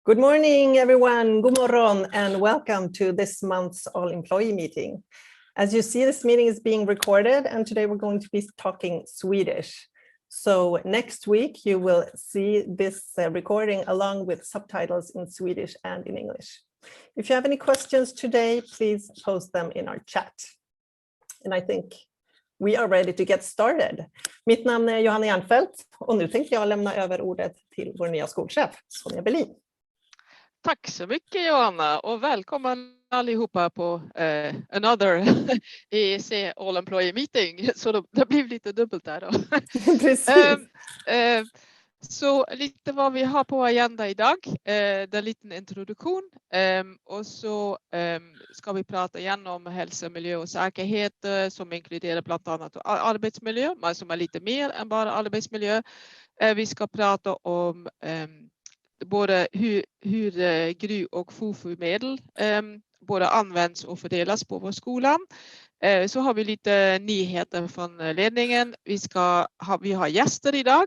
Good morning, everyone. God morgon, and welcome to this month's all-employee meeting. As you see, this meeting is being recorded, and today we're going to be talking Swedish. So next week, you will see this recording along with subtitles in Swedish and in English. If you have any questions today, please post them in our chat. And I think we are ready to get started. Mitt namn är Johanna Jernfeldt, och nu tänkte jag lämna över ordet till vår nya skolchef, Sonja Berlin. Tack så mycket Johanna och välkommen allihopa på another EEC All Employee Meeting. Så det blir lite dubbelt där då. Precis. Så lite vad vi har på agenda idag. Det är en liten introduktion. Och så ska vi prata igen om hälsa, miljö och säkerhet som inkluderar bland annat arbetsmiljö, men som är lite mer än bara arbetsmiljö. Vi ska prata om både hur GRY och FOFU-medel både används och fördelas på vår skola. Så har vi lite nyheter från ledningen. Vi har gäster idag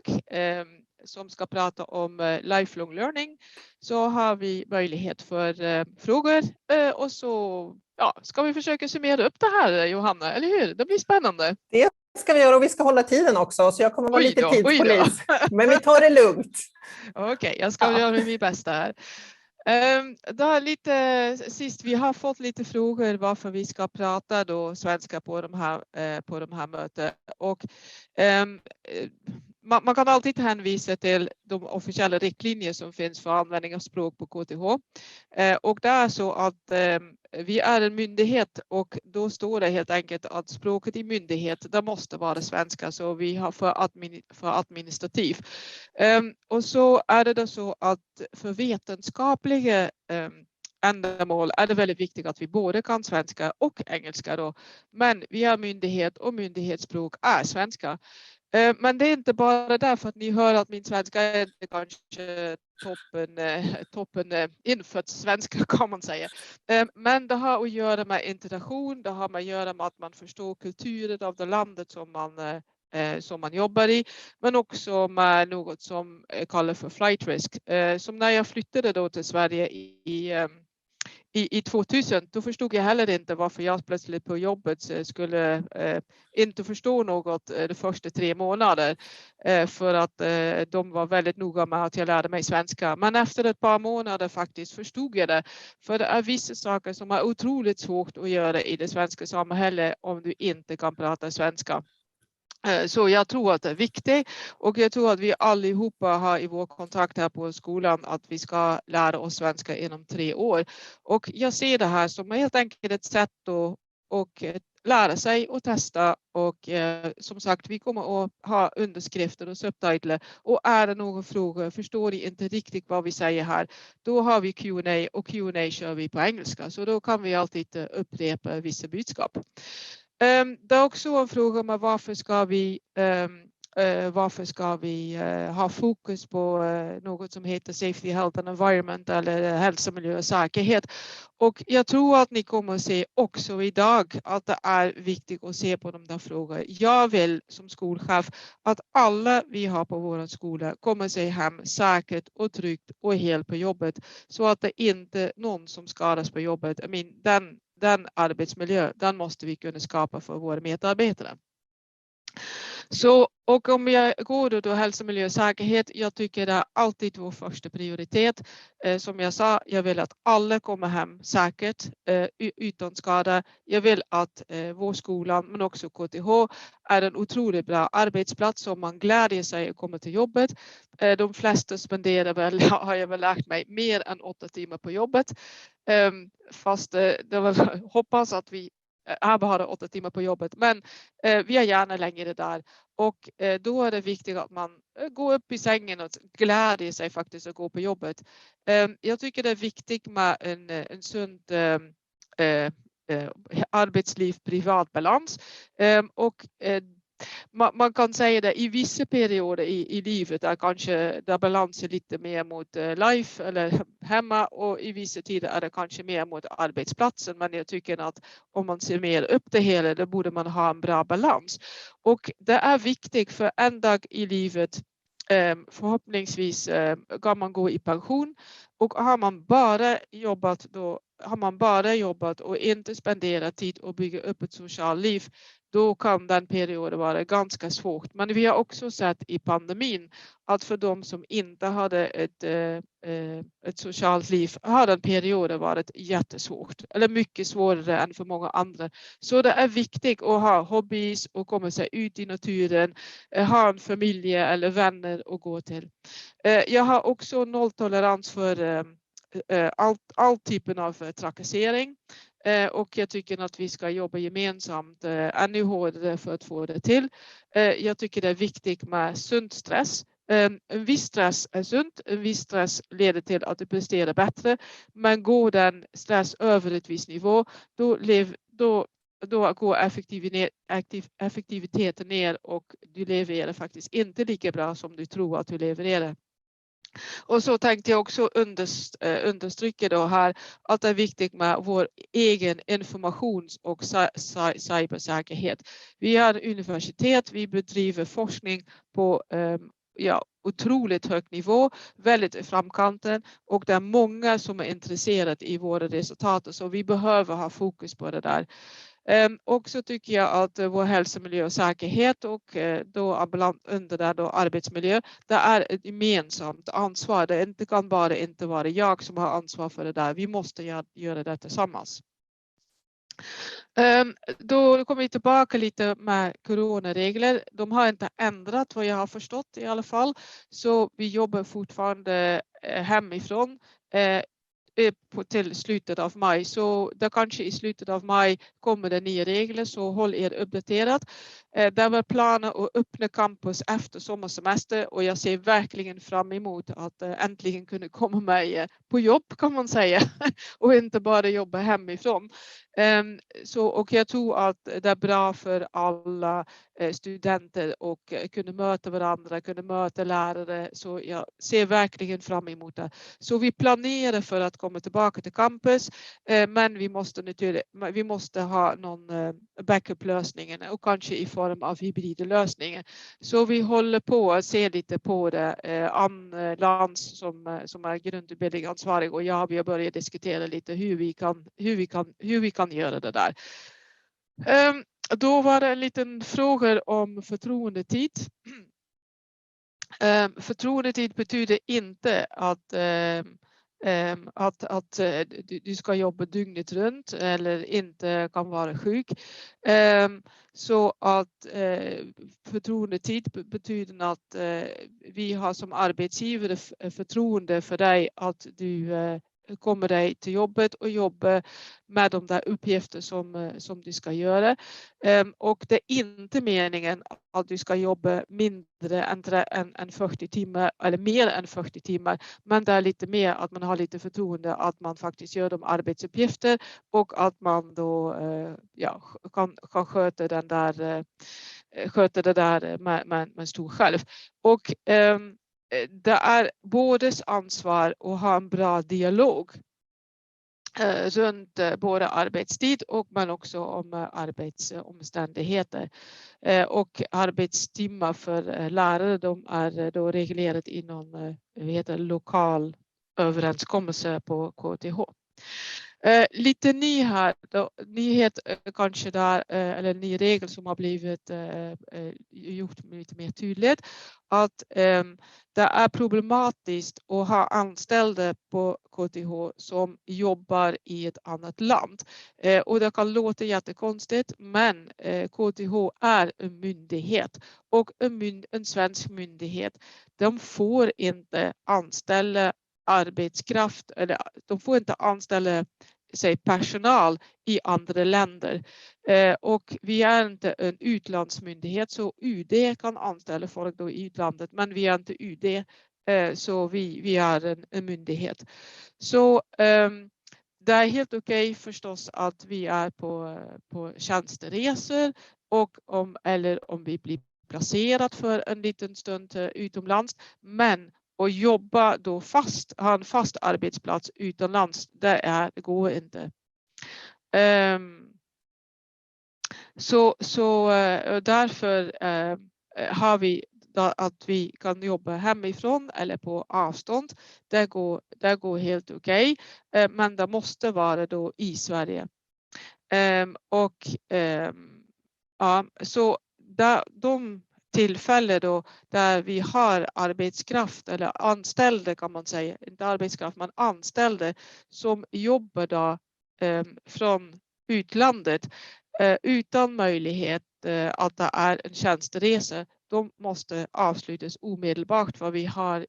som ska prata om lifelong learning. Så har vi möjlighet för frågor och så ska vi försöka summera upp det här, Johanna, eller hur? Det blir spännande. Det ska vi göra, och vi ska hålla tiden också, så jag kommer vara lite tidspolis. Men vi tar det lugnt. Okej, jag ska göra mitt bästa här. Då lite sist, vi har fått lite frågor varför vi ska prata då svenska på de här mötena. Och man kan alltid hänvisa till de officiella riktlinjer som finns för användning av språk på KTH. Och det är så att vi är en myndighet, och då står det helt enkelt att språket i myndighet, det måste vara svenska, så vi har för administrativ. Och så är det då så att för vetenskapliga ändamål är det väldigt viktigt att vi både kan svenska och engelska då. Men vi är myndighet och myndighetsspråk är svenska. Men det är inte bara därför att ni hör att min svenska är kanske toppen infört svenska, kan man säga. Men det har att göra med interaktion, det har med att göra med att man förstår kulturen av det landet som man jobbar i, men också med något som kallas för flight risk. Som när jag flyttade då till Sverige i 2000, då förstod jag heller inte varför jag plötsligt på jobbet skulle inte förstå något de första 3 månader. För att de var väldigt noga med att jag lärde mig svenska. Men efter ett par månader faktiskt förstod jag det. För det är vissa saker som är otroligt svårt att göra i det svenska samhället om du inte kan prata svenska. Så jag tror att det är viktigt, och jag tror att vi allihopa har i vår kontakt här på skolan att vi ska lära oss svenska inom 3 år. Och jag ser det här som helt enkelt ett sätt att lära sig och testa, och som sagt, vi kommer att ha underskrifter och subtitlar, och är det några frågor, förstår ni inte riktigt vad vi säger här, då har vi Q&A, och Q&A kör vi på engelska, så då kan vi alltid upprepa vissa budskap. Det är också en fråga om varför ska vi ha fokus på något som heter Safety, Health and Environment, eller hälsa, miljö och säkerhet. Och jag tror att ni kommer att se också idag att det är viktigt att se på de där frågorna. Jag vill som skolchef att alla vi har på vår skola kommer sig hem säkert och tryggt och helt på jobbet, så att det inte någon som skadas på jobbet. Den arbetsmiljö, den måste vi kunna skapa för våra medarbetare. Så, och om jag går då hälsa, miljö och säkerhet, jag tycker det är alltid vår första prioritet. Som jag sa, jag vill att alla kommer hem säkert utan skada. Jag vill att vår skola, men också KTH, är en otroligt bra arbetsplats som man glädjer sig att komma till jobbet. De flesta spenderar väl, har jag väl lärt mig, mer än 8 timmar på jobbet. Fast det var, hoppas att vi är bara 8 timmar på jobbet, men vi är gärna längre där, och då är det viktigt att man går upp i sängen och glädjer sig faktiskt att gå på jobbet. Jag tycker det är viktigt med en sund arbetsliv, privat balans, och man kan säga det i vissa perioder i livet där balans är lite mer mot life eller hemma, och i vissa tider är det kanske mer mot arbetsplatsen. Men jag tycker att om man ser mer upp det hela, då borde man ha en bra balans. Och det är viktigt, för en dag i livet förhoppningsvis kan man gå i pension, och har man bara jobbat och inte spenderat tid och bygga upp ett socialt liv, då kan den perioden vara ganska svårt. Men vi har också sett i pandemin att för de som inte hade ett socialt liv har den perioden varit jättesvårt, eller mycket svårare än för många andra. Så det är viktigt att ha hobbys och komma sig ut i naturen, ha en familj eller vänner att gå till. Jag har också nolltolerans för all typen av trakassering. Och jag tycker att vi ska jobba gemensamt ännu hårdare för att få det till. Jag tycker det är viktigt med sund stress. En viss stress är sunt, en viss stress leder till att du presterar bättre. Men går den stress över ett visst nivå, då går effektiviteten ner och du levererar faktiskt inte lika bra som du tror att du levererar. Och så tänkte jag också understryka då här att det är viktigt med vår egen informations- och cybersäkerhet. Vi är ett universitet, vi bedriver forskning på otroligt hög nivå, väldigt i framkanten, och det är många som är intresserade i våra resultat, så vi behöver ha fokus på det där. Och så tycker jag att vår hälsa, miljö och säkerhet och då under det då arbetsmiljö, det är ett gemensamt ansvar. Det kan bara inte vara jag som har ansvar för det där. Vi måste göra det tillsammans. Då kommer vi tillbaka lite med coronaregler. De har inte ändrat vad jag har förstått i alla fall. Så vi jobbar fortfarande hemifrån till slutet av maj. Så det kanske i slutet av maj kommer det nya regler, så håll er uppdaterat. Det var planer att öppna campus efter sommarsemester, och jag ser verkligen fram emot att äntligen kunna komma med på jobb, kan man säga, och inte bara jobba hemifrån. Och jag tror att det är bra för alla studenter och kunna möta varandra, kunna möta lärare, så jag ser verkligen fram emot det. Så vi planerar för att komma tillbaka till campus, men vi måste ha någon backup-lösning och kanske i form av hybrida lösningar. Så vi håller på att se lite på det. Ann Lantz som är grundutbildningsansvarig och jag, vi har börjat diskutera lite hur vi kan göra det där. Då var det en liten fråga om förtroendetid. Förtroendetid betyder inte att du ska jobba dygnet runt eller inte kan vara sjuk. Så att förtroendetid betyder att vi har som arbetsgivare förtroende för dig att du kommer dig till jobbet och jobbar med de där uppgifter som du ska göra. Och det är inte meningen att du ska jobba mindre än 40 timmar eller mer än 40 timmar. Men det är lite mer att man har lite förtroende att man faktiskt gör de arbetsuppgifter och att man då kan sköta det där med stor själv. Och det är bådes ansvar att ha en bra dialog runt både arbetstid men också om arbetsomständigheter. Och arbetstimmar för lärare, de är då reglerat inom lokal överenskommelse på KTH. Lite nyhet kanske där, eller ny regel som har blivit gjort lite mer tydligt, att det är problematiskt att ha anställda på KTH som jobbar i ett annat land. Och det kan låta jättekonstigt, men KTH är en myndighet, och en svensk myndighet, de får inte anställa arbetskraft, eller de får inte anställa personal i andra länder. Och vi är inte en utlandsmyndighet, så UD kan anställa folk då i utlandet, men vi är inte UD, så vi är en myndighet. Så det är helt okej förstås att vi är på tjänsteresor, och om vi blir placerat för en liten stund utomlands, men och jobba då ha en fast arbetsplats utomlands, det går inte. Så därför har vi att vi kan jobba hemifrån eller på avstånd. Det går helt okej. Men det måste vara då i Sverige. Så de tillfällen då där vi har arbetskraft eller anställda kan man säga, inte arbetskraft men anställda som jobbar då från utlandet utan möjlighet att det är en tjänsteresa, de måste avslutas omedelbart för vi har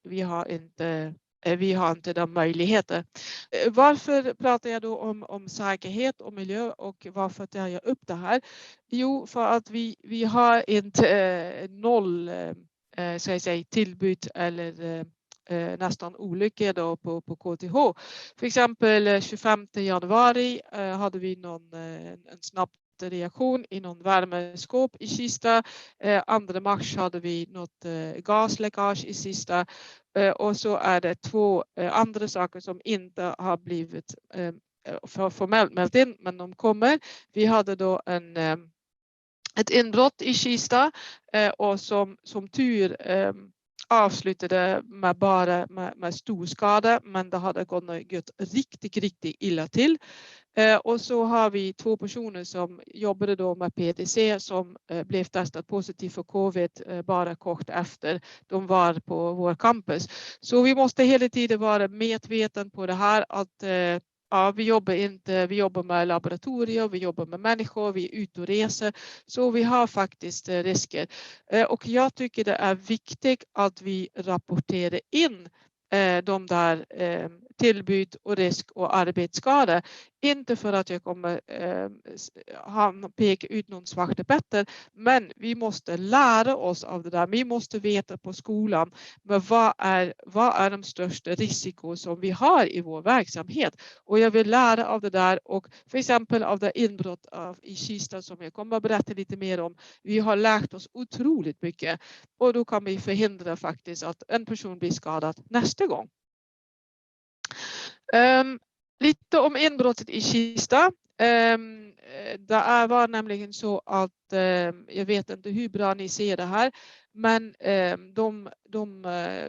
inte den möjligheten. Varför pratar jag då om säkerhet och miljö och varför tar jag upp det här? Jo, för att vi har inte noll ska jag säga, tillbud eller nästan olyckor då på KTH. För exempel 25 januari hade vi en snabb reaktion i någon värmeskåp i Kista. 2 mars hade vi något gasläckage i Kista. Och så är det 2 andra saker som inte har blivit formellt mält in, men de kommer. Vi hade då ett inbrott i Kista och som tur avslutade med stor skada, men det hade gått riktigt illa till. Och så har vi 2 personer som jobbade då med PTC som blev testat positivt för covid bara kort efter de var på vår campus. Så vi måste hela tiden vara medveten på det här att vi jobbar med laboratorier, vi jobbar med människor, vi är ute och reser. Så vi har faktiskt risker. Och jag tycker det är viktigt att vi rapporterar in de där tillbud och risk och arbetsskador. Inte för att jag kommer peka ut någon svarta petter, men vi måste lära oss av det där. Vi måste veta på skolan vad är de största risker som vi har i vår verksamhet. Och jag vill lära av det där och för exempel av det inbrott i Kista som jag kommer att berätta lite mer om. Vi har lärt oss otroligt mycket och då kan vi förhindra faktiskt att en person blir skadad nästa gång. Lite om inbrottet i Kista. Det var nämligen så att jag vet inte hur bra ni ser det här, men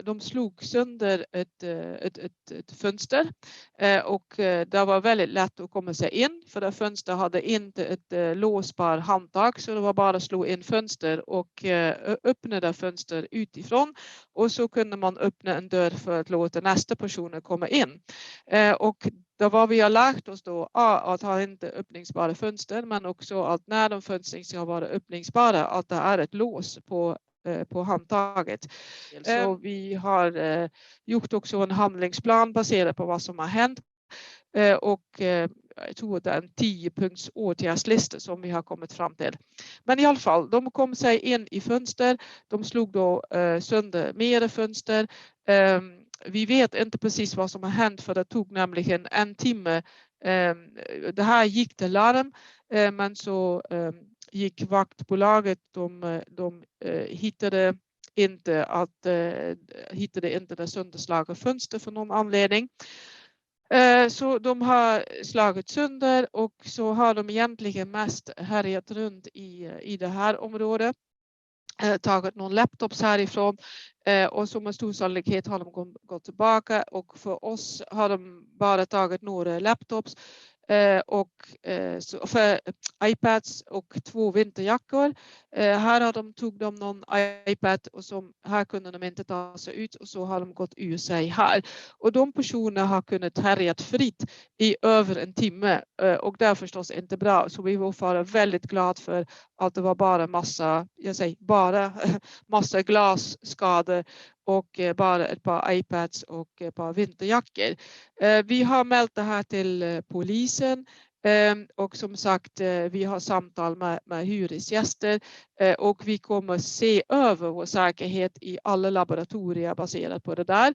de slog sönder ett fönster och det var väldigt lätt att komma sig in för det fönster hade inte ett låsbar handtag, så det var bara att slå in fönster och öppna det fönster utifrån och så kunde man öppna en dörr för att låta nästa person komma in. Och då var vi har lärt oss då att ha inte öppningsbara fönster, men också att när de fönster ska vara öppningsbara att det är ett lås på handtaget. Så vi har gjort också en handlingsplan baserad på vad som har hänt och jag tror att det är en 10-punkts åtgärdslista som vi har kommit fram till. Men i alla fall, de kom sig in i fönster, de slog då sönder mera fönster. Vi vet inte precis vad som har hänt för det tog nämligen 1 timme. Det här gick till larm men så gick vaktbolaget, de hittade inte det sönderslagna fönster för någon anledning. Så de har slagit sönder och så har de egentligen mest härjat runt i det här området. Tagit någon laptops härifrån och som med stor sannolikhet har de gått tillbaka och för oss har de bara tagit några laptops och för iPads och 2 vinterjackor. Här tog de någon iPad och här kunde de inte ta sig ut och så har de gått ur sig här. Och de personerna har kunnat härjat fritt i över 1 timme och det är förstås inte bra. Så vi var väldigt glada för att det var bara massa glasskador och bara ett par iPads och ett par vinterjackor. Vi har mält det här till polisen och som sagt vi har samtal med hyresgäster och vi kommer se över vår säkerhet i alla laboratorier baserat på det där.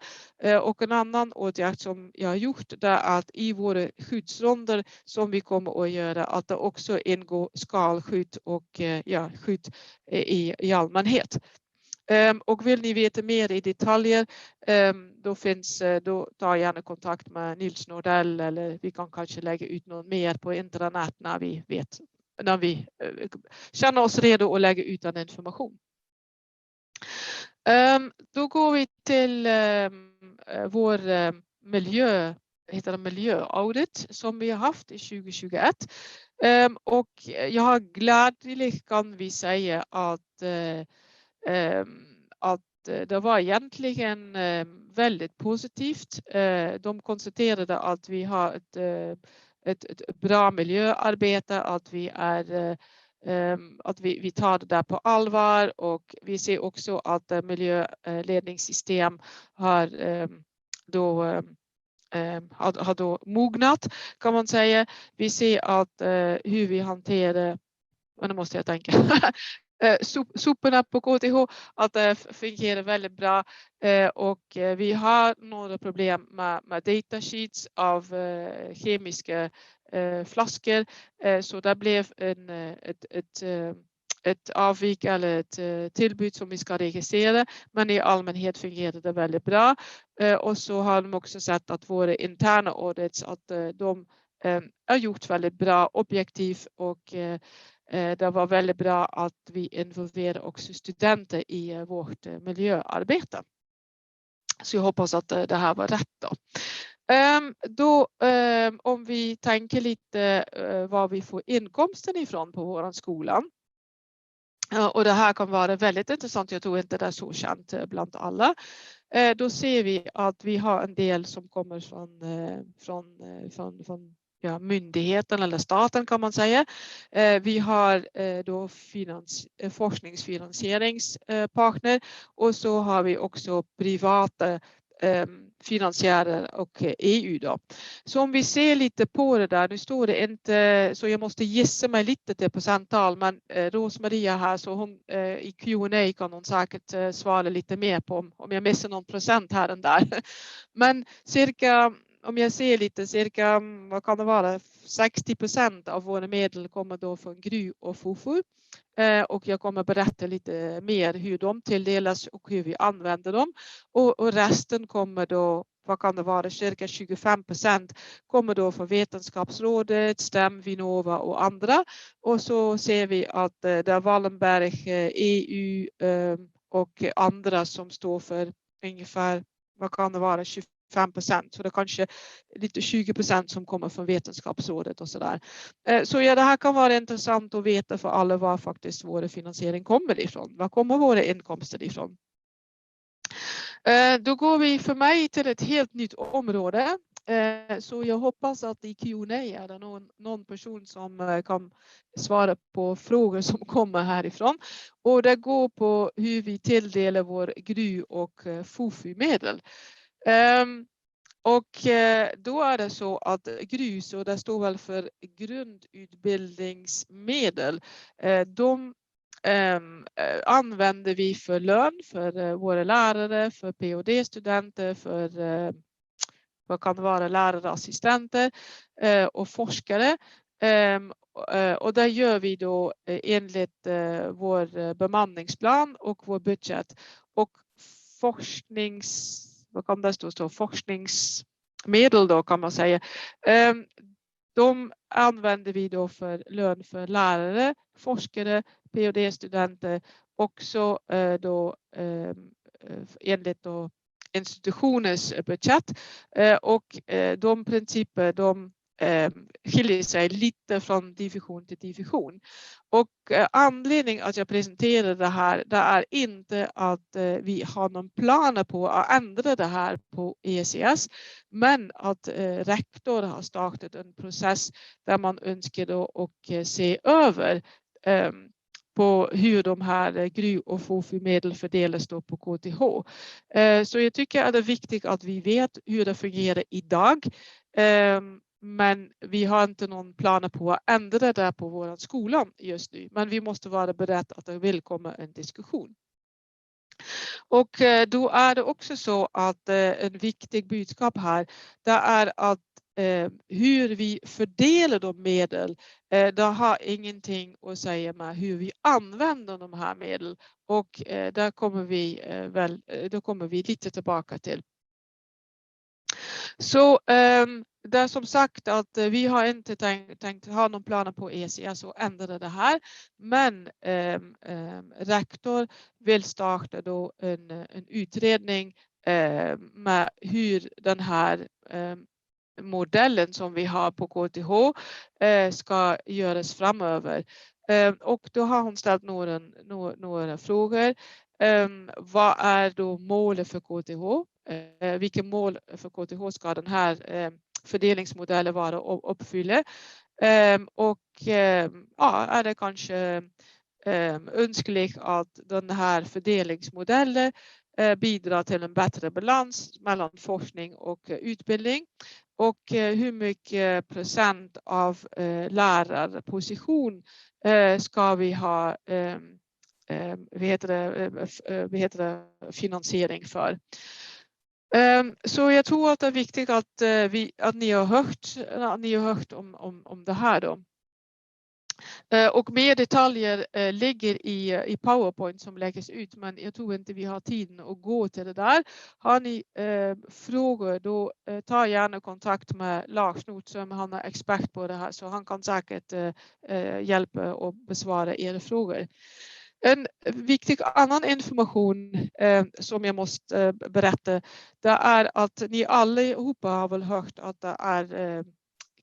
Och en annan åtgärd som jag har gjort är att i våra skyddsronder som vi kommer att göra att det också ingår skalskydd och skydd i allmänhet. Och vill ni veta mer i detaljer då ta gärna kontakt med Nils Nordell eller vi kan kanske lägga ut något mer på internet när vi känner oss redo att lägga ut den information. Då går vi till vår miljöaudit som vi har haft i 2021. Och jag har glädjligt kan vi säga att det var egentligen väldigt positivt. De konstaterade att vi har ett bra miljöarbete, att vi tar det där på allvar, och vi ser också att miljöledningssystem har då mognat, kan man säga. Vi ser att hur vi hanterar, och nu måste jag tänka, soporna på KTH, att det fungerar väldigt bra, och vi har några problem med datasheets av kemiska flaskor, så det blev ett avvik eller ett tillbud som vi ska registrera, men i allmänhet fungerar det väldigt bra. Och så har de också sett att våra interna audits, att de har gjort väldigt bra objektivt, och det var väldigt bra att vi involverar också studenter i vårt miljöarbete. Så jag hoppas att det här var rätt då. Om vi tänker lite vad vi får inkomsten ifrån på våran skola. Och det här kan vara väldigt intressant. Jag tror inte det är så känt bland alla. Då ser vi att vi har en del som kommer från myndigheten eller staten, kan man säga. Vi har då forskningsfinansieringspartner, och så har vi också privata finansiärer och EU då. Så om vi ser lite på det där, nu står det inte, så jag måste gissa mig lite till procenttal, men Rosmaria här, så hon i Q&A kan hon säkert svara lite mer på om jag missar någon procent här och där. Men cirka, om jag ser lite, cirka, vad kan det vara, 60% av våra medel kommer då från GRU och FOFU. Och jag kommer berätta lite mer hur de tilldelas och hur vi använder dem. Och resten kommer då, vad kan det vara, cirka 25% kommer då från Vetenskapsrådet, STEM, Vinnova och andra. Och så ser vi att det är Wallenberg, EU och andra som står för ungefär, vad kan det vara, 25%. Så det är kanske lite 20% som kommer från Vetenskapsrådet och sådär. Så ja, det här kan vara intressant att veta för alla var faktiskt vår finansiering kommer ifrån. Var kommer våra inkomster ifrån? Då går vi för mig till ett helt nytt område. Så jag hoppas att i Q&A är det någon person som kan svara på frågor som kommer härifrån. Och det går på hur vi tilldelar vår GRU och FOFU-medel. Och då är det så att GRU, så det står väl för grundutbildningsmedel, de använder vi för lön för våra lärare, för PhD-studenter, för vad kan det vara, lärarassistenter och forskare. Och det gör vi då enligt vår bemanningsplan och vår budget. Och vad kan det stå, forskningsmedel då, kan man säga. De använder vi då för lön för lärare, forskare, PhD-studenter, också då enligt då institutionens budget. Och de principer, de skiljer sig lite från division till division. Och anledningen att jag presenterar det här, det är inte att vi har någon planer på att ändra det här på ECS, men att rektor har startat en process där man önskar då och se över på hur de här GRU och FOFU-medel fördelas då på KTH. Så jag tycker att det är viktigt att vi vet hur det fungerar idag. Men vi har inte någon planer på att ändra det på vår skola just nu. Men vi måste vara beredda att det vill komma en diskussion. Och då är det också så att en viktig budskap här, det är att hur vi fördelar de medel, det har ingenting att säga med hur vi använder de här medel. Och där kommer vi lite tillbaka till. Så det är som sagt att vi har inte tänkt ha någon planer på ECS och ändra det här. Men rektor vill starta då en utredning med hur den här modellen som vi har på KTH ska göras framöver. Och då har hon ställt några frågor. Vad är då målet för KTH? Vilka mål för KTH ska den här fördelningsmodellen vara uppfylla? Och ja, är det kanske önskligt att den här fördelningsmodellen bidrar till en bättre balans mellan forskning och utbildning? Och hur mycket procent av lärarposition ska vi ha finansiering för? Så jag tror att det är viktigt att ni har hört om det här då. Och mer detaljer ligger i PowerPoint som läggs ut, men jag tror inte vi har tiden att gå till det där. Har ni frågor då ta gärna kontakt med Lars Nordström, han är expert på det här så han kan säkert hjälpa och besvara era frågor. En viktig annan information som jag måste berätta, det är att ni allihopa har väl hört att det är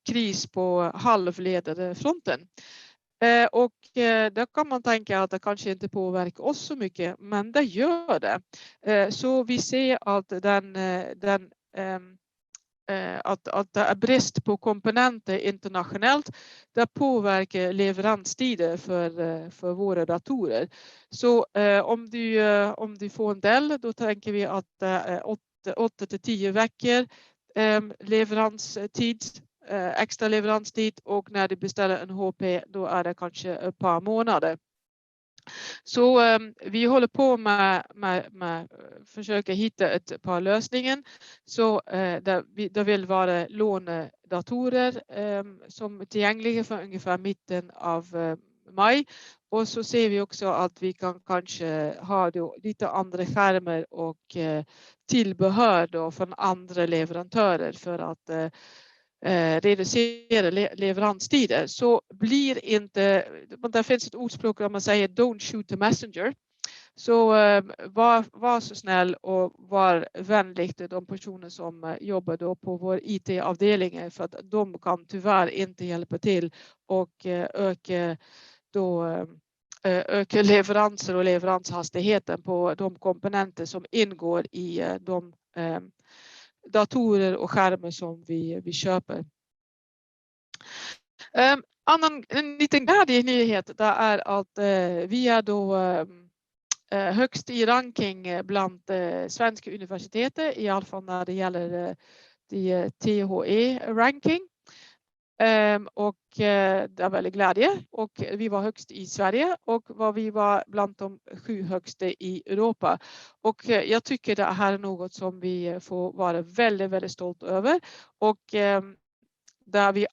kris på halvledarfronten. Och då kan man tänka att det kanske inte påverkar oss så mycket, men det gör det. Så vi ser att att det är brist på komponenter internationellt. Det påverkar leveranstider för våra datorer. Så om du får en Dell, då tänker vi att det är 8 till 10 veckor leveranstid. Extra leveranstid och när du beställer en HP då är det kanske ett par månader. Så vi håller på med försöka hitta ett par lösningar. Så det vill vara lånedatorer som är tillgängliga för ungefär mitten av maj. Och så ser vi också att vi kan kanske ha då lite andra skärmar och tillbehör då från andra leverantörer för att reducera leveranstider. Så blir inte, där finns ett ordspråk där man säger don't shoot the messenger. Så var så snäll och var vänlig till de personer som jobbar då på vår IT-avdelning för att de kan tyvärr inte hjälpa till och öka leveranser och leveranshastigheten på de komponenter som ingår i de datorer och skärmar som vi köper. En liten glädje nyhet det är att vi är då högst i ranking bland svenska universitet, i alla fall när det gäller THE-ranking. Och det är väldigt glädje och vi var högst i Sverige och vi var bland de 7 högsta i Europa. Och jag tycker det här är något som vi får vara väldigt, väldigt stolt över och där vi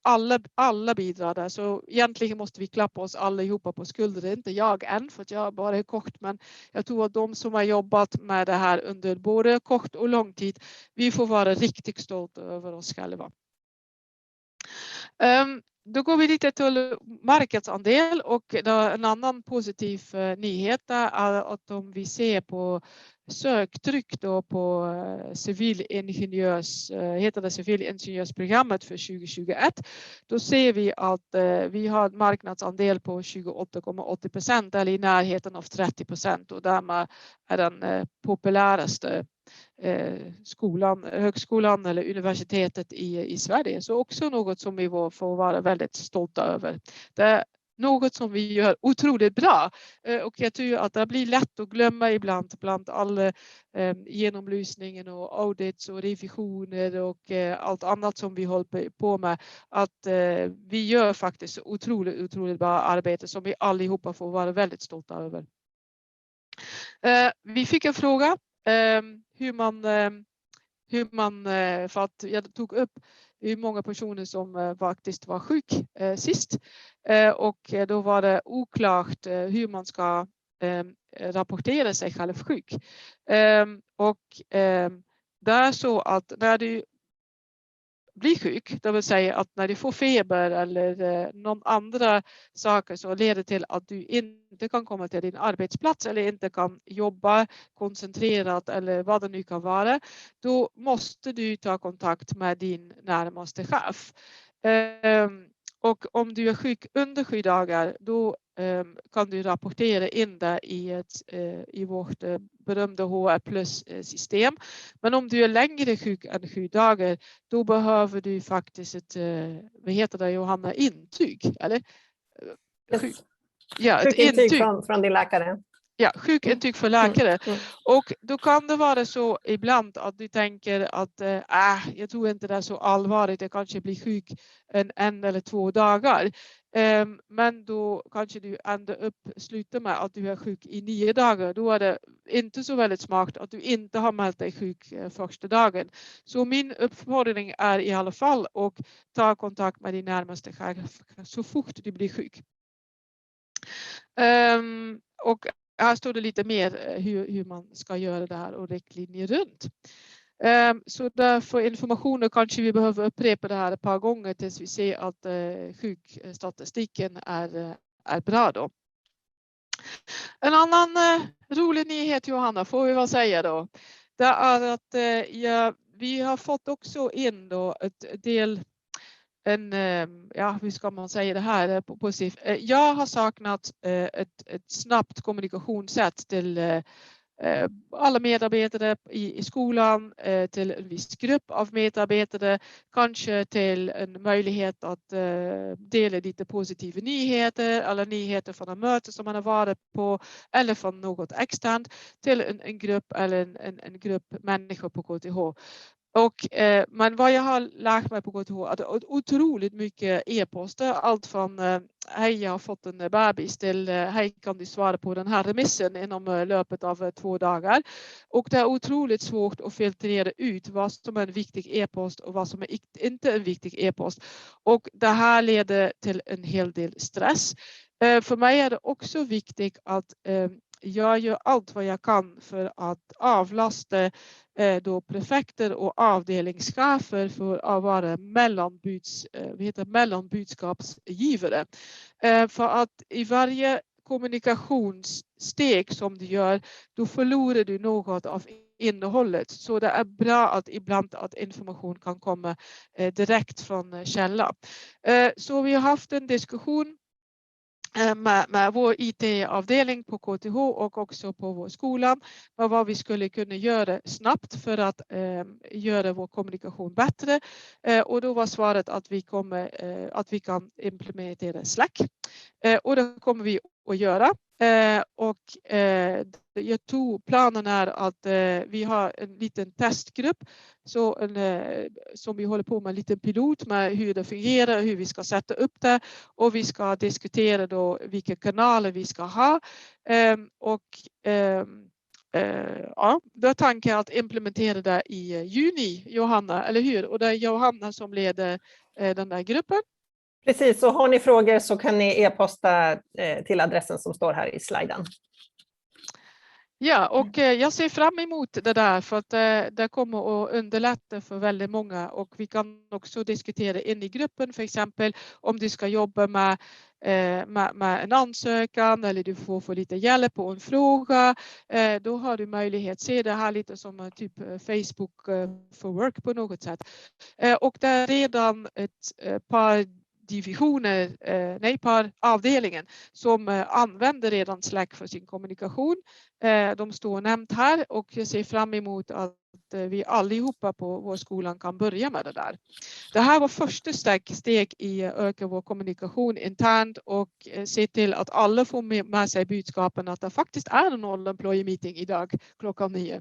alla bidrar där. Så egentligen måste vi klappa oss allihopa på skulder. Inte jag än för att jag bara är kort, men jag tror att de som har jobbat med det här under både kort och lång tid, vi får vara riktigt stolta över oss själva. Då går vi lite till marknadsandel och en annan positiv nyhet är att om vi ser på söktryck då på civilingenjörsprogrammet för 2021, då ser vi att vi har en marknadsandel på 28,80% eller i närheten av 30% och därmed är den populäraste högskolan eller universitetet i Sverige. Så också något som vi får vara väldigt stolta över. Det är något som vi gör otroligt bra och jag tror att det blir lätt att glömma ibland bland alla genomlysningen och audits och revisioner och allt annat som vi håller på med, att vi gör faktiskt otroligt bra arbete som vi allihopa får vara väldigt stolta över. Vi fick en fråga hur man för att jag tog upp hur många personer som faktiskt var sjuk sist och då var det oklart hur man ska rapportera sig själv sjuk. Och det är så att när du blir sjuk, det vill säga att när du får feber eller någon andra saker som leder till att du inte kan komma till din arbetsplats eller inte kan jobba koncentrerat eller vad det nu kan vara, då måste du ta kontakt med din närmaste chef. Och om du är sjuk under 7 dagar, då kan du rapportera in det i vårt berömda HR Plus system. Men om du är längre sjuk än 7 dagar, då behöver du faktiskt ett, vad heter det Johanna, intyg, eller? Ja, ett intyg från din läkare. Ja, sjukintyg för läkare. Och då kan det vara så ibland att du tänker att jag tror inte det är så allvarligt, jag kanske blir sjuk en eller 2 dagar. Men då kanske du ändå slutar med att du är sjuk i 9 dagar. Då är det inte så väldigt smart att du inte har mält dig sjuk första dagen. Så min uppfordring är i alla fall att ta kontakt med din närmaste chef så fort du blir sjuk. Och här står det lite mer hur man ska göra det här och riktlinjer runt. Så därför informationen kanske vi behöver upprepa det här ett par gånger tills vi ser att sjukstatistiken är bra då. En annan rolig nyhet Johanna får vi väl säga då. Det är att vi har fått också in då ett del hur ska man säga det här positivt. Jag har saknat ett snabbt kommunikationssätt till alla medarbetare i skolan, till en viss grupp av medarbetare, kanske till en möjlighet att dela lite positiva nyheter eller nyheter från en möte som man har varit på eller från något externt till en grupp eller en grupp människor på KTH. Men vad jag har lärt mig på KTH är att otroligt mycket e-poster, allt från hej jag har fått en bebis till hej kan du svara på den här remissen inom löpet av 2 dagar. Och det är otroligt svårt att filtrera ut vad som är en viktig e-post och vad som är inte en viktig e-post. Och det här leder till en hel del stress. För mig är det också viktigt att jag gör allt vad jag kan för att avlasta då prefekter och avdelningschefer för att vara mellanbudskapsgivare. För att i varje kommunikationssteg som du gör, då förlorar du något av innehållet. Så det är bra att ibland att information kan komma direkt från källa. Så vi har haft en diskussion med vår IT-avdelning på KTH och också på vår skola vad vi skulle kunna göra snabbt för att göra vår kommunikation bättre. Och då var svaret att vi kan implementera Slack. Och det kommer vi att göra. Jag tror planen är att vi har en liten testgrupp som vi håller på med en liten pilot med hur det fungerar, hur vi ska sätta upp det och vi ska diskutera då vilka kanaler vi ska ha. Då är tanken att implementera det i juni, Johanna, eller hur? Och det är Johanna som leder den där gruppen. Precis, så har ni frågor så kan ni e-posta till adressen som står här i sliden. Ja, och jag ser fram emot det där för att det kommer att underlätta för väldigt många och vi kan också diskutera in i gruppen för exempel om du ska jobba med en ansökan eller du får få lite hjälp på en fråga. Då har du möjlighet att se det här lite som typ Facebook for work på något sätt. Och det är redan ett par avdelningen som använder redan Slack för sin kommunikation. De står nämnt här och jag ser fram emot att vi allihopa på vår skolan kan börja med det där. Det här var första steg i att öka vår kommunikation internt och se till att alla får med sig budskapen att det faktiskt är en all-employee meeting idag klockan 9.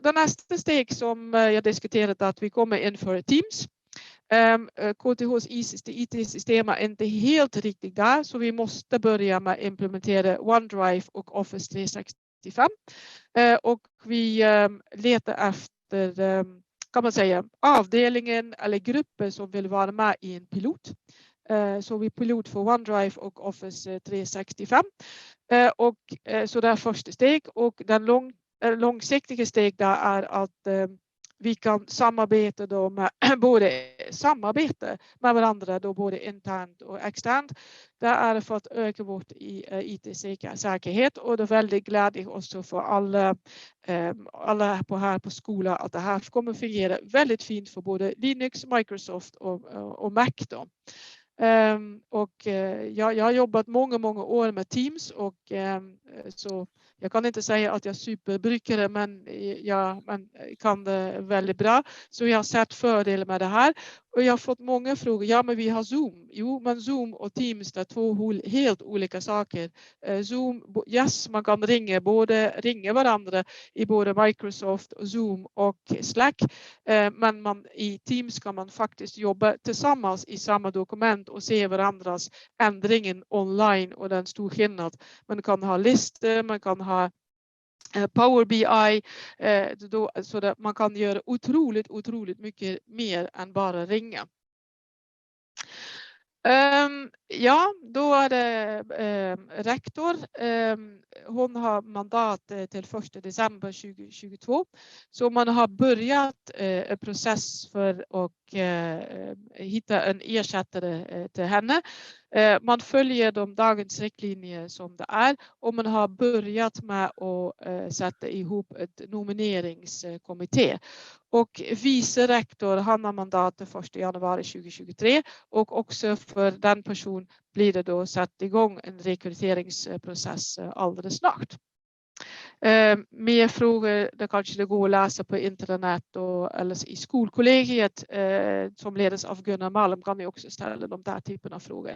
Det nästa steg som jag diskuterat är att vi kommer införa Teams. KTHs IT-system är inte helt riktigt där så vi måste börja med att implementera OneDrive och Office 365 och vi letar efter kan man säga avdelningen eller grupper som vill vara med i en pilot. Så vi pilot för OneDrive och Office 365 så det är första steg och den långsiktiga steg där är att vi kan samarbeta då med samarbete med varandra då både internt och externt. Det är för att öka vårt IT-säkerhet, och det är väldigt glädjande också för alla här på skolan att det här kommer fungera väldigt fint för både Linux, Microsoft och Mac då. Jag har jobbat många år med Teams, och så jag kan inte säga att jag är superbrukare, men jag kan det väldigt bra. Så jag har sett fördelar med det här. Och jag har fått många frågor. Ja, men vi har Zoom. Jo, men Zoom och Teams är två helt olika saker. Zoom, yes, man kan ringa varandra i både Microsoft, Zoom och Slack. Men i Teams kan man faktiskt jobba tillsammans i samma dokument och se varandras ändringen online, och det är en stor skillnad. Man kan ha listor, man kan ha Power BI, så att man kan göra otroligt mycket mer än bara ringa. Ja, då är det rektor. Hon har mandat till 1 december 2022. Så man har börjat en process för att hitta en ersättare till henne. Man följer de dagens riktlinjer som det är, och man har börjat med att sätta ihop ett nomineringskommitté. Och vice rektor, han har mandat till 1 januari 2023, och också för den person blir det då satt igång en rekryteringsprocess alldeles snart. Mer frågor, det kanske det går att läsa på internet eller i skolkollegiet som ledes av Gunnar Malm, kan ni också ställa de där typen av frågor.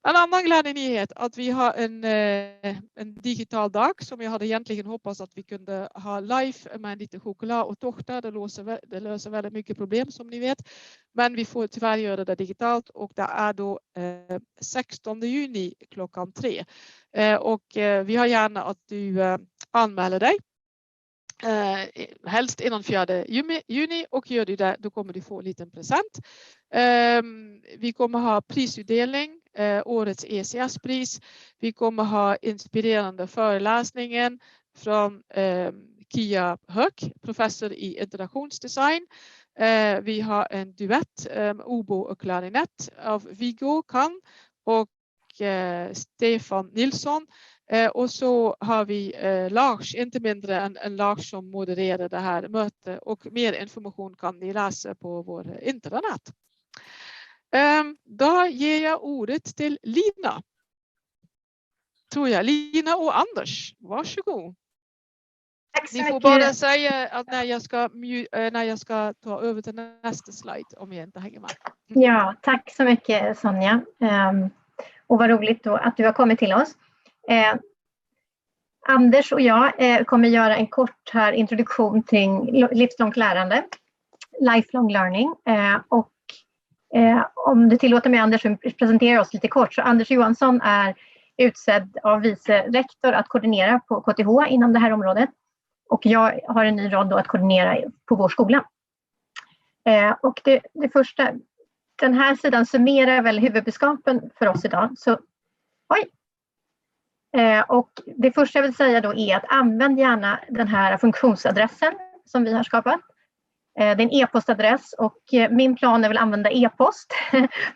En annan glädjande nyhet att vi har en digital dag som jag hade egentligen hoppats att vi kunde ha live med lite choklad och tårta. Det löser väldigt mycket problem som ni vet. Men vi får tyvärr göra det digitalt, och det är då 16 juni klockan 3. Och vi har gärna att du anmäler dig. Helst innan 4 juni, och gör du det, då kommer du få en liten present. Vi kommer ha prisutdelning, årets ECS-pris. Vi kommer ha inspirerande föreläsningen från Kia Höök, professor i interaktionsdesign. Vi har en duett, obo och klarinett av Viggo Kann och Stefan Nilsson. Och så har vi Lars, inte mindre än Lars, som modererar det här mötet, och mer information kan ni läsa på vår internet. Då ger jag ordet till Lina. Tror jag. Lina och Anders, varsågod. Tack så ni får mycket. bara säga att när jag ska ta över till nästa slide om jag inte hänger med. Ja, tack så mycket Sonja. Och vad roligt då att du har kommit till oss. Anders och jag kommer göra en kort här introduktion kring livslångt lärande, lifelong learning. Och om du tillåter mig Anders att presentera oss lite kort, så Anders Johansson är utsedd av vice rektor att koordinera på KTH inom det här området. Och jag har en ny roll då att koordinera på vår skola. Och det första, den här sidan summerar väl huvudbudskapen för oss idag. Så, och det första jag vill säga då är att använd gärna den här funktionsadressen som vi har skapat. Det är en e-postadress, och min plan är väl att använda e-post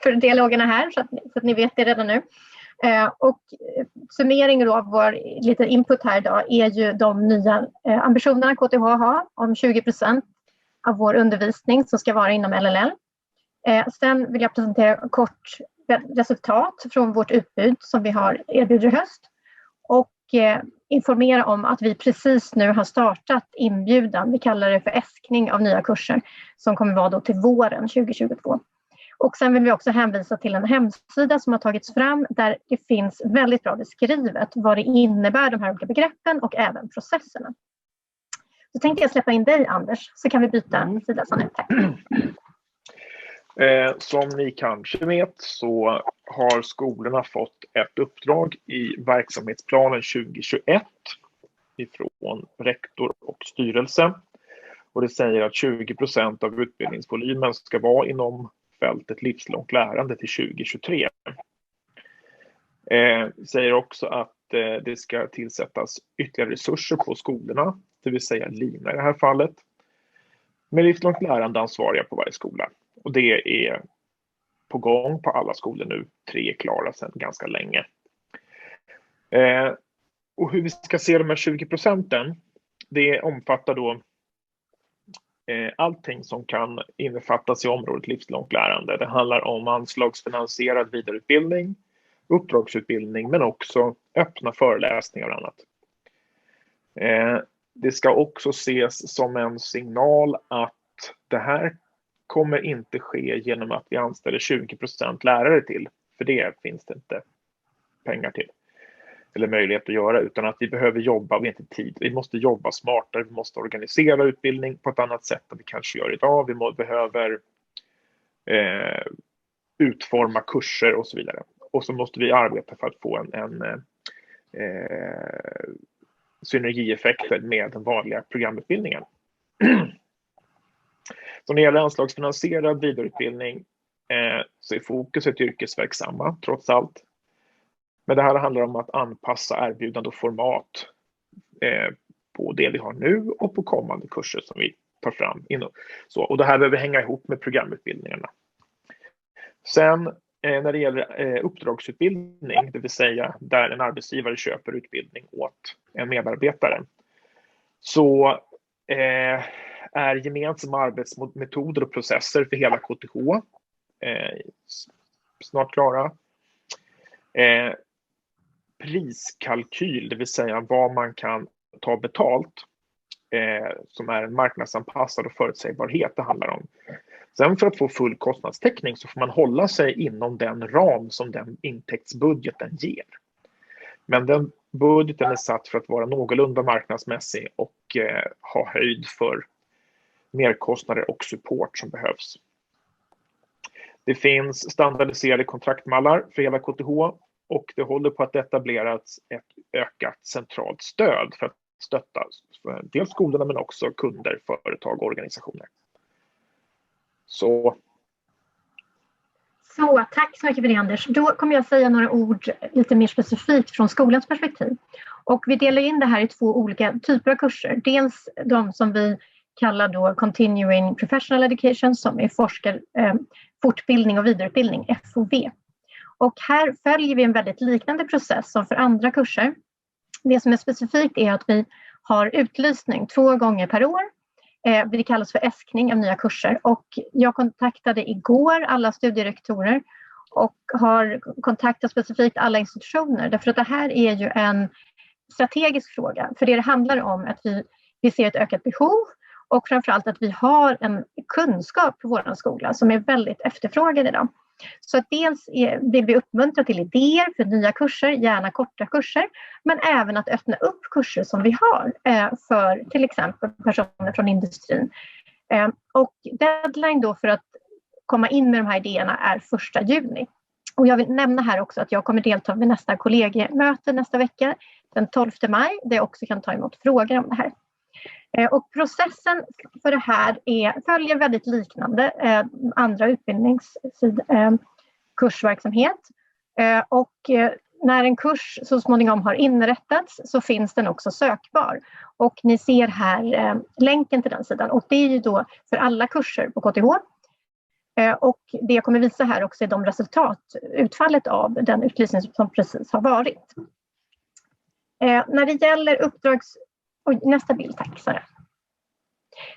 för dialogerna här, så att ni vet det redan nu. Och summeringen då av vår lite input här idag är ju de nya ambitionerna KTH har om 20% av vår undervisning som ska vara inom LLL. Sen vill jag presentera kort resultat från vårt utbud som vi har erbjudit i höst, och informera om att vi precis nu har startat inbjudan, vi kallar det för äskning av nya kurser, som kommer vara då till våren 2022. Och sen vill vi också hänvisa till en hemsida som har tagits fram där det finns väldigt bra beskrivet vad det innebär, de här olika begreppen och även processerna. Så tänkte jag släppa in dig Anders, så kan vi byta sida. Tack. Som ni kanske vet så har skolorna fått ett uppdrag i verksamhetsplanen 2021 ifrån rektor och styrelse. Och det säger att 20% av utbildningsvolymen ska vara inom fältet livslångt lärande till 2023. Säger också att det ska tillsättas ytterligare resurser på skolorna, det vill säga Lina i det här fallet. med livslångt lärande ansvariga på varje skola. Och det är på gång på alla skolor nu. 3 är klara sedan ganska länge. Och hur vi ska se de här 20%, det omfattar då allting som kan innefattas i området livslångt lärande. Det handlar om anslagsfinansierad vidareutbildning, uppdragsutbildning, men också öppna föreläsningar och annat. Det ska också ses som en signal att det här kommer inte ske genom att vi anställer 20% lärare till. För det finns det inte pengar till eller möjlighet att göra, utan att vi behöver jobba, vi har inte tid. Vi måste jobba smartare, vi måste organisera utbildning på ett annat sätt än vi kanske gör idag. Vi behöver utforma kurser och så vidare. Och så måste vi arbeta för att få en synergieffekter med den vanliga programutbildningen. Så när det gäller anslagsfinansierad vidareutbildning så är fokuset yrkesverksamma trots allt. Men det här handlar om att anpassa erbjudande och format på det vi har nu och på kommande kurser som vi tar fram. Och det här behöver hänga ihop med programutbildningarna. Sen när det gäller uppdragsutbildning, det vill säga där en arbetsgivare köper utbildning åt en medarbetare, så är gemensamma arbetsmetoder och processer för hela KTH snart klara. Priskalkyl, det vill säga vad man kan ta betalt, som är en marknadsanpassad och förutsägbarhet det handlar om. Sen för att få full kostnadstäckning så får man hålla sig inom den ram som den intäktsbudgeten ger. Men den budgeten är satt för att vara någorlunda marknadsmässig och ha höjd för merkostnader och support som behövs. Det finns standardiserade kontraktmallar för hela KTH och det håller på att etableras ett ökat centralt stöd för att stötta dels skolorna men också kunder, företag och organisationer. Så tack så mycket för det, Anders. Då kommer jag säga några ord lite mer specifikt från skolans perspektiv. Och vi delar in det här i 2 olika typer av kurser. Dels de som vi kallar då Continuing Professional Education, som är fortbildning och vidareutbildning, FOV. Och här följer vi en väldigt liknande process som för andra kurser. Det som är specifikt är att vi har utlysning 2 gånger per år. Det kallas för äskning av nya kurser. Och jag kontaktade igår alla studierektorer och har kontaktat specifikt alla institutioner. Därför att det här är ju en strategisk fråga. För det handlar om att vi ser ett ökat behov och framförallt att vi har en kunskap på vår skola som är väldigt efterfrågad idag. Så att dels vill vi uppmuntra till idéer för nya kurser, gärna korta kurser, men även att öppna upp kurser som vi har för till exempel personer från industrin. Och deadline då för att komma in med de här idéerna är 1 juni. Och jag vill nämna här också att jag kommer delta vid nästa kollegiemöte nästa vecka, den 12 maj, där jag också kan ta emot frågor om det här. Och processen för det här följer väldigt liknande andra kursverksamhet. Och när en kurs så småningom har inrättats så finns den också sökbar. Och ni ser här länken till den sidan. Och det är ju då för alla kurser på KTH. Och det jag kommer visa här också är de utfallet av den utlysning som precis har varit. När det gäller nästa bild, tack Sara.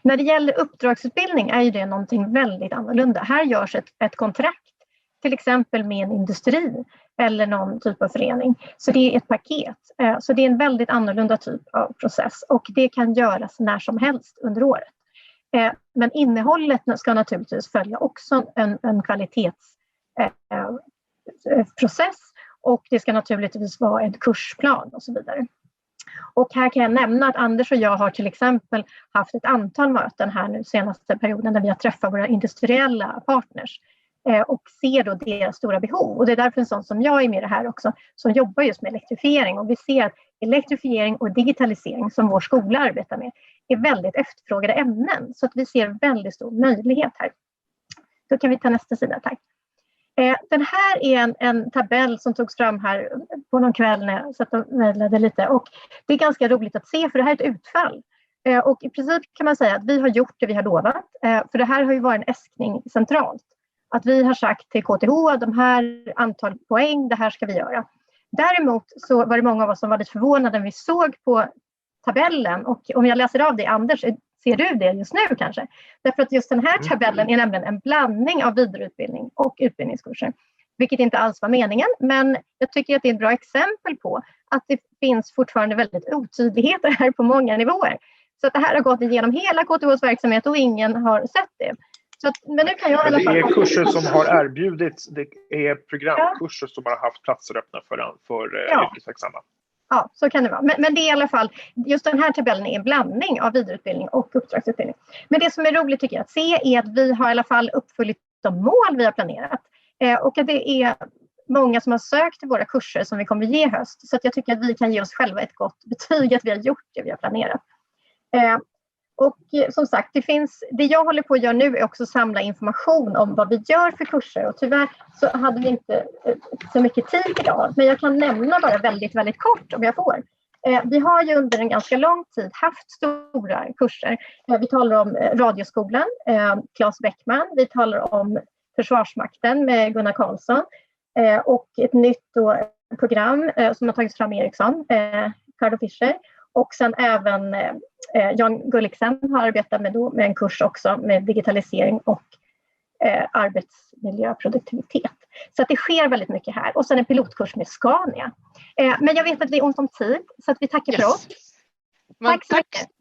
När det gäller uppdragsutbildning är ju det någonting väldigt annorlunda. Här görs ett kontrakt, till exempel med en industri eller någon typ av förening. Så det är ett paket. Så det är en väldigt annorlunda typ av process och det kan göras när som helst under året. Men innehållet ska naturligtvis följa också en kvalitetsprocess och det ska naturligtvis vara en kursplan och så vidare. Och här kan jag nämna att Anders och jag har till exempel haft ett antal möten här nu senaste perioden där vi har träffat våra industriella partners och ser då deras stora behov. Och det är därför en sån som jag är med det här också som jobbar just med elektrifiering. Och vi ser att elektrifiering och digitalisering som vår skola arbetar med är väldigt efterfrågade ämnen. Så att vi ser väldigt stor möjlighet här. Då kan vi ta nästa sida, tack. Den här är en tabell som togs fram här på någon kväll när jag satt och mejlade lite. Och det är ganska roligt att se för det här är ett utfall. Och i princip kan man säga att vi har gjort det vi har lovat. För det här har ju varit en äskning centralt. Att vi har sagt till KTH, de här antal poäng, det här ska vi göra. Däremot så var det många av oss som var lite förvånade när vi såg på tabellen. Och om jag läser av det, Anders, ser du det just nu kanske? Därför att just den här tabellen är nämligen en blandning av vidareutbildning och utbildningskurser. Vilket inte alls var meningen, men jag tycker att det är ett bra exempel på att det finns fortfarande väldigt otydligheter här på många nivåer. Så att det här har gått igenom hela KTHs verksamhet och ingen har sett det. Så att, men nu kan jag i alla fall... Det är kurser som har erbjudits, det är programkurser som har haft platser öppna för yrkesverksamma. Ja, så kan det vara. Men det är i alla fall, just den här tabellen är en blandning av vidareutbildning och uppdragsutbildning. Men det som är roligt tycker jag att se är att vi har i alla fall uppfyllt de mål vi har planerat. Och att det är många som har sökt till våra kurser som vi kommer ge höst. Så att jag tycker att vi kan ge oss själva ett gott betyg att vi har gjort det vi har planerat. Och som sagt, det jag håller på att göra nu är också samla information om vad vi gör för kurser. Och tyvärr så hade vi inte så mycket tid idag. Men jag kan nämna bara väldigt, väldigt kort om jag får. Vi har ju under en ganska lång tid haft stora kurser. Vi talar om Radioskolan, Claes Bäckman. Vi talar om Försvarsmakten med Gunnar Karlsson. Och ett nytt program som har tagits fram i Ericsson, Carlo Fischer. Och sen även Jan Gulliksen har arbetat med en kurs också med digitalisering och arbetsmiljöproduktivitet. Så att det sker väldigt mycket här. Och sen en pilotkurs med Scania. Men jag vet att det är ont om tid så att vi tackar för oss.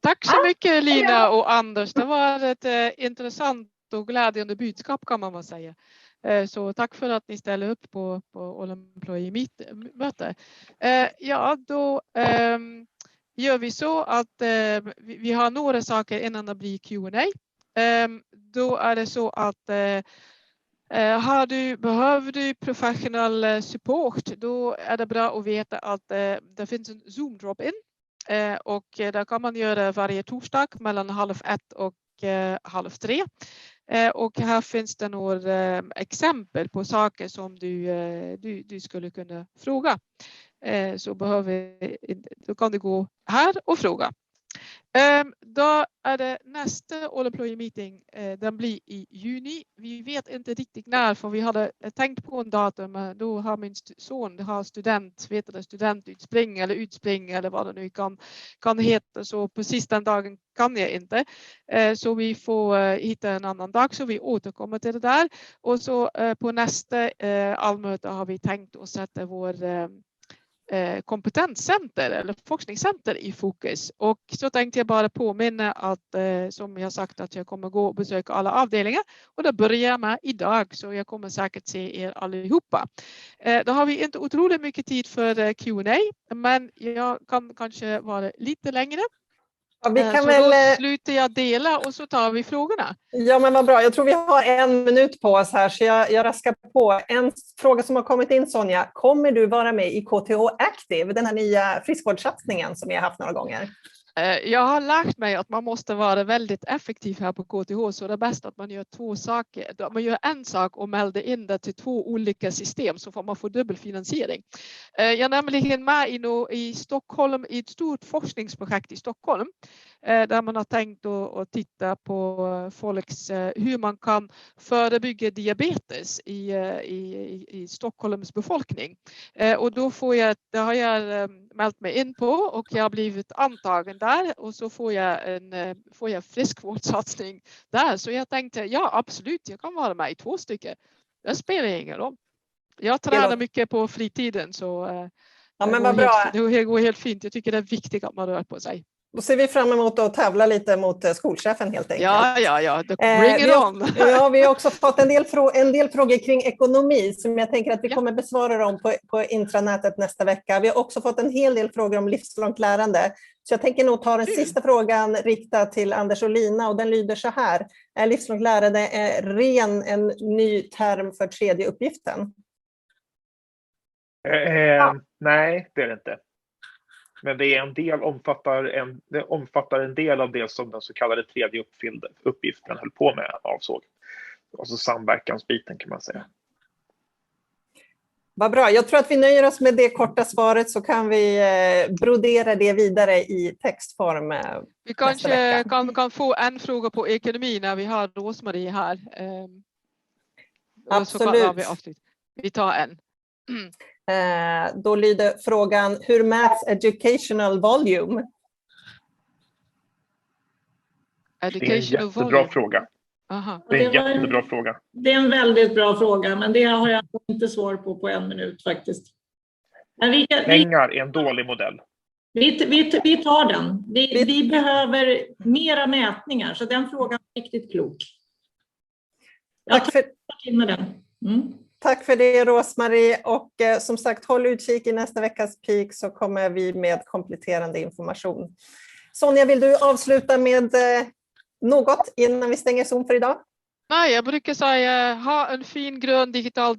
Tack så mycket Lina och Anders. Det var ett intressant och glädjande budskap kan man väl säga. Så tack för att ni ställer upp på All Employee möte. Då gör vi så att vi har några saker innan det blir Q&A. Då är det så att behöver du professional support, då är det bra att veta att det finns en Zoom drop-in. Och där kan man göra varje torsdag mellan 12:30 och 14:30. Och här finns det några exempel på saker som du skulle kunna fråga. Så då kan du gå här och fråga. Då är det nästa All Employee Meeting. Den blir i juni. Vi vet inte riktigt när, för vi hade tänkt på en datum. Men då har min son studentutspring eller utspring eller vad det nu kan heta. Så precis den dagen kan jag inte. Så vi får hitta en annan dag, så vi återkommer till det där. Och så på nästa allmöte har vi tänkt att sätta vår kompetenscenter eller forskningscenter i fokus. Och så tänkte jag bara påminna att som jag sagt att jag kommer gå och besöka alla avdelningar, och det börjar jag med idag, så jag kommer säkert se er allihopa. Då har vi inte otroligt mycket tid för Q&A, men jag kan kanske vara lite längre. Ja, vi kan så väl... då slutar jag dela och så tar vi frågorna. Ja, men vad bra. Jag tror vi har 1 minut på oss här, så jag raskar på. En fråga som har kommit in, Sonja. Kommer du vara med i KTH Active, den här nya friskvårdssatsningen som vi har haft några gånger? Jag har lärt mig att man måste vara väldigt effektiv här på KTH, så det är bäst att man gör 2 saker. Man gör en sak och mäldar in det till 2 olika system, så får man få dubbelfinansiering. Jag är nämligen med i Stockholm i ett stort forskningsprojekt i Stockholm, där man har tänkt att titta på hur man kan förebygga diabetes i Stockholms befolkning. Och då har jag mält mig in på, och jag har blivit antagen där, och så får jag friskvårdssatsning där. Så jag tänkte, ja absolut, jag kan vara med i 2 stycken. Det spelar ingen roll. Jag tränar mycket på fritiden, så ja, men vad bra. Det går helt fint. Jag tycker det är viktigt att man rör på sig. Då ser vi fram emot att tävla lite mot skolchefen helt enkelt. Ja. Bring it on. Vi har också fått en del frågor kring ekonomi som jag tänker att vi kommer besvara dem på intranätet nästa vecka. Vi har också fått en hel del frågor om livslångt lärande. Så jag tänker nog ta den sista frågan riktad till Anders och Lina, och den lyder så här. Är livslångt lärande en ny term för 3:e uppgiften? Nej, det är det inte. Men det omfattar en del av det som den så kallade 3:e uppgiften höll på med avsåg. Alltså samverkansbiten kan man säga. Vad bra. Jag tror att vi nöjer oss med det korta svaret så kan vi brodera det vidare i textform. Vi kanske kan få en fråga på ekonomi när vi har Rosmarie här. Absolut. Vi tar en. Då lyder frågan, hur mäts educational volume? Det är en jättebra fråga. Aha. Det är en jättebra fråga. Det är en väldigt bra fråga, men det har jag inte svar på en minut faktiskt. Men pengar är en dålig modell. Vi tar den. Vi behöver mera mätningar, så den frågan är riktigt klok. Tack för det, Rosmarie. Och som sagt, håll utkik i nästa veckas peak så kommer vi med kompletterande information. Sonja, vill du avsluta med något innan vi stänger Zoom för idag? Nej, jag brukar säga ha en fin grön digital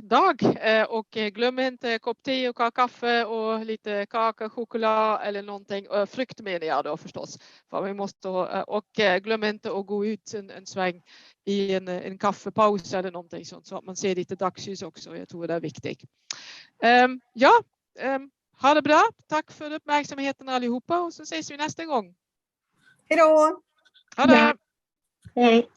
dag och glöm inte kopp te och kaffe och lite kaka, choklad eller någonting. Frukt menar jag då förstås. För vi måste, och glöm inte att gå ut en sväng i en kaffepaus eller någonting sånt så att man ser lite dagsljus också. Jag tror det är viktigt. Ha det bra. Tack för uppmärksamheten allihopa och så ses vi nästa gång. Hej då! Ha det! Hej!